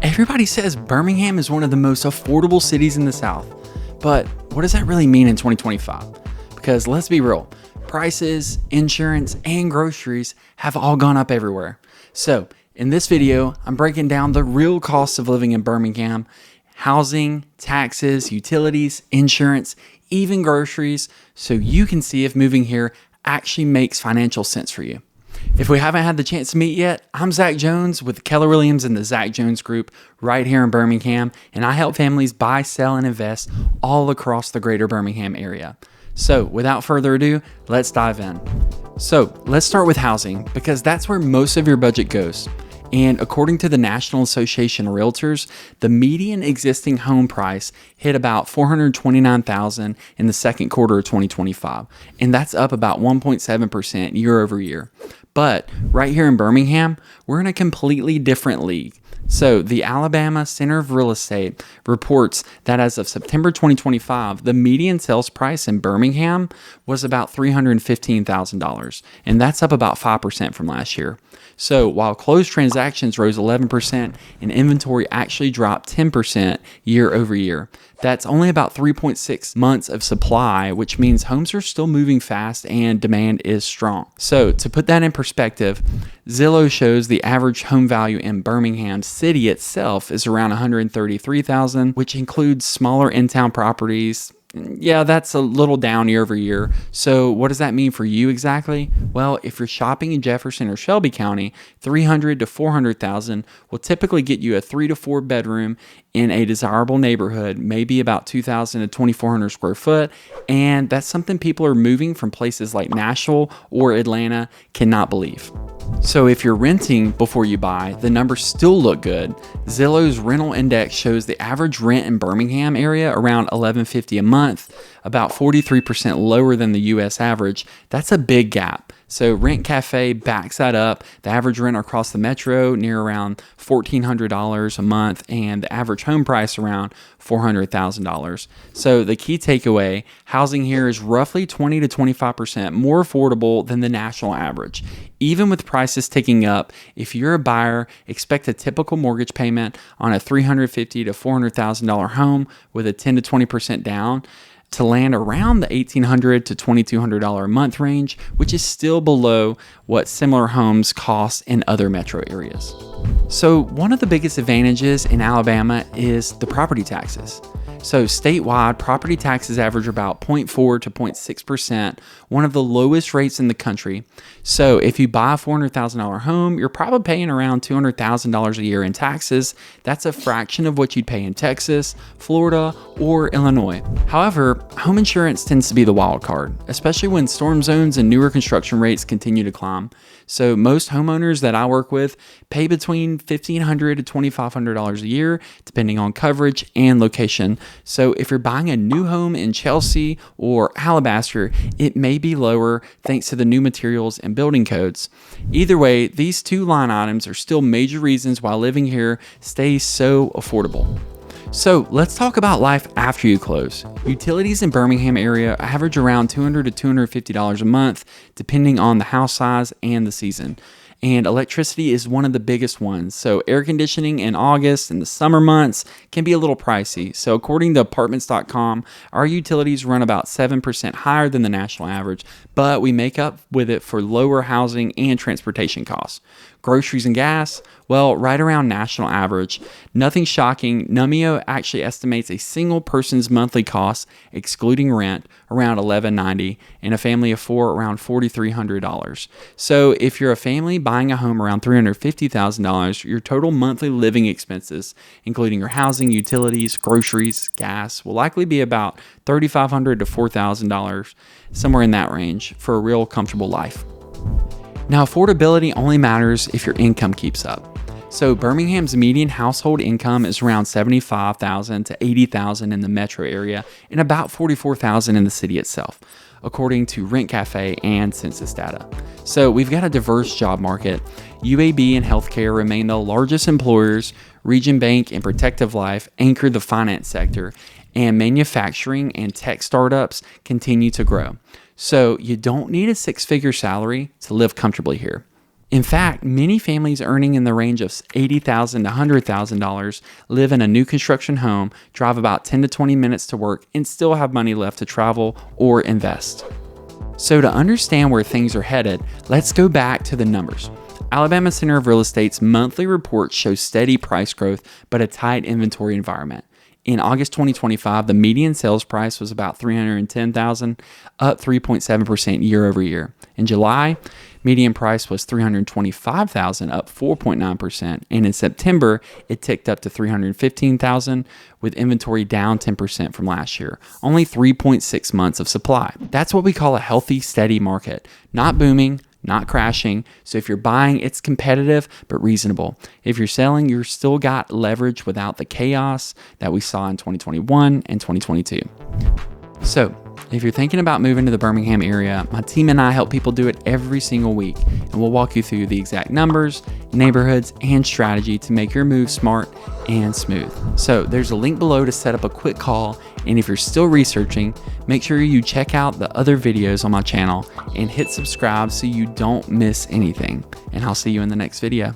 Everybody says Birmingham is one of the most affordable cities in the South, but what does that really mean in 2025? Because let's be real, prices, insurance, and groceries have all gone up everywhere. So in this video, I'm breaking down the real costs of living in Birmingham: housing, taxes, utilities, insurance, even groceries, so you can see if moving here actually makes financial sense for you. If we haven't had the chance to meet yet, I'm Zach Jones with Keller Williams and the Zach Jones Group right here in Birmingham, and I help families buy, sell, and invest all across the greater Birmingham area. So without further ado, let's dive in. So let's start with housing, because that's where most of your budget goes. And according to the National Association of REALTORS, the median existing home price hit about $429,000 in the second quarter of 2025, and that's up about 1.7% year over year. But right here in Birmingham, we're in a completely different league. So the Alabama Center of Real Estate reports that as of September 2025, the median sales price in Birmingham was about $315,000, and that's up about 5% from last year. So while closed transactions rose 11% and inventory actually dropped 10% year over year, that's only about 3.6 months of supply, which means homes are still moving fast and demand is strong. So to put that in perspective, Zillow shows the average home value in Birmingham City itself is around $133,000, which includes smaller in-town properties. Yeah, that's a little down year over year. So what does that mean for you exactly? Well, if you're shopping in Jefferson or Shelby County, $300,000 to $400,000 will typically get you a 3 to 4 bedroom in a desirable neighborhood, maybe about 2,000 to 2,400 square foot. And that's something people are moving from places like Nashville or Atlanta cannot believe. So if you're renting before you buy, the numbers still look good. Zillow's rental index shows the average rent in Birmingham area around $1,150 a month, about 43% lower than the US average. That's a big gap. So Rent Cafe backs that up. The average rent across the metro near around $1,400 a month, and the average home price around $400,000. So the key takeaway, housing here is roughly 20 to 25% more affordable than the national average. Even with prices ticking up, if you're a buyer, expect a typical mortgage payment on a $350,000 to $400,000 home with a 10 to 20% down to land around the $1,800 to $2,200 a month range, which is still below what similar homes cost in other metro areas. So one of the biggest advantages in Alabama is the property taxes. So statewide, property taxes average about 0.4 to 0.6%, one of the lowest rates in the country. So if you buy a $400,000 home, you're probably paying around $200,000 a year in taxes. That's a fraction of what you'd pay in Texas, Florida, or Illinois. However, home insurance tends to be the wild card, especially when storm zones and newer construction rates continue to climb. So most homeowners that I work with pay between $1,500 to $2,500 a year, depending on coverage and location. So if you're buying a new home in Chelsea or Alabaster, it may be lower thanks to the new materials and building codes. Either way, these two line items are still major reasons why living here stays so affordable. So let's talk about life after you close. Utilities in Birmingham area average around $200 to $250 a month, depending on the house size and the season. And electricity is one of the biggest ones. So air conditioning in August and the summer months can be a little pricey. So according to apartments.com, our utilities run about 7% higher than the national average, but we make up with it for lower housing and transportation costs. Groceries and gas, well, right around national average. Nothing shocking. Numio actually estimates a single person's monthly cost, excluding rent, around $1,190, and a family of 4 around $4,300. So if you're a family buying a home around $350,000, your total monthly living expenses, including your housing, utilities, groceries, gas, will likely be about $3,500 to $4,000, somewhere in that range, for a real comfortable life. Now, affordability only matters if your income keeps up. So Birmingham's median household income is around $75,000 to $80,000 in the metro area and about $44,000 in the city itself, according to Rent Cafe and census data. So we've got a diverse job market. UAB and healthcare remain the largest employers. Region Bank and Protective Life anchor the finance sector, and manufacturing and tech startups continue to grow. So you don't need a 6-figure salary to live comfortably here. In fact, many families earning in the range of $80,000 to $100,000 live in a new construction home, drive about 10 to 20 minutes to work, and still have money left to travel or invest. So to understand where things are headed, let's go back to the numbers. Alabama Center of Real Estate's monthly report shows steady price growth, but a tight inventory environment. In August 2025, the median sales price was about $310,000, up 3.7% year over year. In July, median price was $325,000, up 4.9%. And in September, it ticked up to $315,000, with inventory down 10% from last year. Only 3.6 months of supply. That's what we call a healthy, steady market. Not booming, not crashing. So if you're buying, it's competitive but reasonable. If you're selling, you're still got leverage without the chaos that we saw in 2021 and 2022. So if you're thinking about moving to the Birmingham area, my team and I help people do it every single week, and we'll walk you through the exact numbers, neighborhoods, and strategy to make your move smart and smooth. So there's a link below to set up a quick call, and if you're still researching, make sure you check out the other videos on my channel and hit subscribe so you don't miss anything. And I'll see you in the next video.